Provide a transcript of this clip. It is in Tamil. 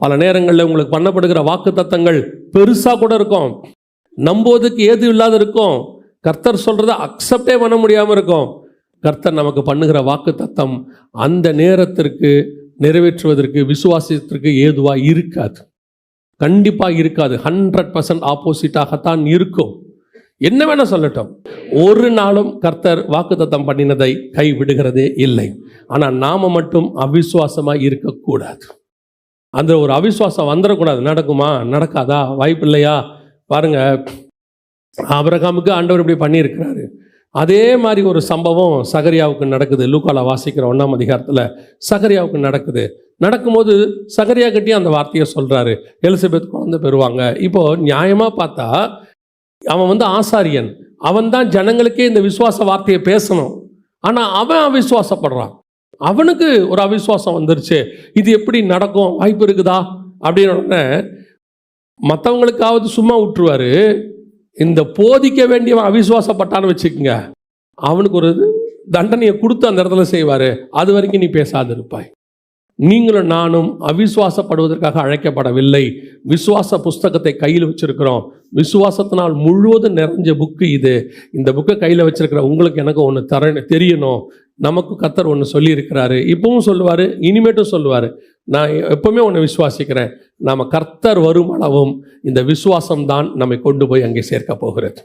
பல நேரங்களில் உங்களுக்கு பண்ணப்படுகிற வாக்கு தத்தங்கள் பெருசாக கூட இருக்கும், நம்புவதற்கு ஏது இல்லாத இருக்கும், கர்த்தர் சொல்கிறத அக்செப்டே பண்ண முடியாமல் இருக்கும். கர்த்தர் நமக்கு பண்ணுகிற வாக்கு தத்தம் அந்த நேரத்திற்கு நிறைவேற்றுவதற்கு விசுவாசத்திற்கு ஏதுவாக இருக்காது, கண்டிப்பாக இருக்காது. 100% ஆப்போசிட்டாகத்தான் இருக்கும். என்ன வேணா சொல்லட்டும், ஒரு நாளும் கர்த்தர் வாக்குத்தத்தம் பண்ணினதை கை விடுகிறதே இல்லை. ஆனால் நாம மட்டும் அவிசுவாசமாக இருக்கக்கூடாது. அந்த ஒரு அவிசுவாசம் வந்துடக்கூடாது. நடக்குமா நடக்காதா, வாய்ப்பு இல்லையா? பாருங்க, ஆபிரகாமுக்கு ஆண்டவர் இப்படி பண்ணியிருக்கிறாரு. அதே மாதிரி ஒரு சம்பவம் சகரியாவுக்கு நடக்குது. லூக்கால வாசிக்கிற 1ஆம் அதிகாரத்தில் சகரியாவுக்கு நடக்குது. நடக்கும்போது சகரியா கிட்டேயும் அந்த வார்த்தையை சொல்கிறாரு, எலிசபெத் குழந்தை பெறுவாங்க. இப்போது நியாயமாக பார்த்தா அவன் ஆசாரியன், அவன் தான் ஜனங்களுக்கே இந்த விசுவாச வார்த்தையை பேசணும். ஆனால் அவன் அவிசுவாசப்படுறான். அவனுக்கு ஒரு அவிசுவாசம் வந்துருச்சு. இது எப்படி நடக்கும், வாய்ப்பு இருக்குதா அப்படின்னு உடனே மற்றவங்களுக்காவது சும்மா விட்டுருவாரு. இந்த போதிக்க வேண்டியவன் அவிசுவாசப்பட்டான்னு வச்சுக்கோங்க, அவனுக்கு ஒரு தண்டனையை கொடுத்து அந்த இடத்துல செய்வார். அது வரைக்கும் நீ பேசாது இருப்பாய். நீங்களும் நானும் அவிசுவாசப்படுவதற்காக அழைக்கப்படவில்லை. விசுவாச புஸ்தகத்தை கையில் வச்சிருக்கிறோம். விசுவாசத்தினால் முழுவதும் நிறைஞ்ச புக்கு இது. இந்த புக்கை கையில் வச்சிருக்கிற உங்களுக்கு எனக்கு ஒன்று தெரியணும். நமக்கு கர்த்தர் ஒன்று சொல்லியிருக்கிறாரு, இப்பவும் சொல்லுவார், இனிமேட்டும் சொல்லுவார். நான் எப்பவுமே ஒன்று விசுவாசிக்கிறேன், நாம் கர்த்தர் வரும் அளவும் இந்த விசுவாசம்தான் நம்மை கொண்டு போய் அங்கே சேர்க்க போகிறது.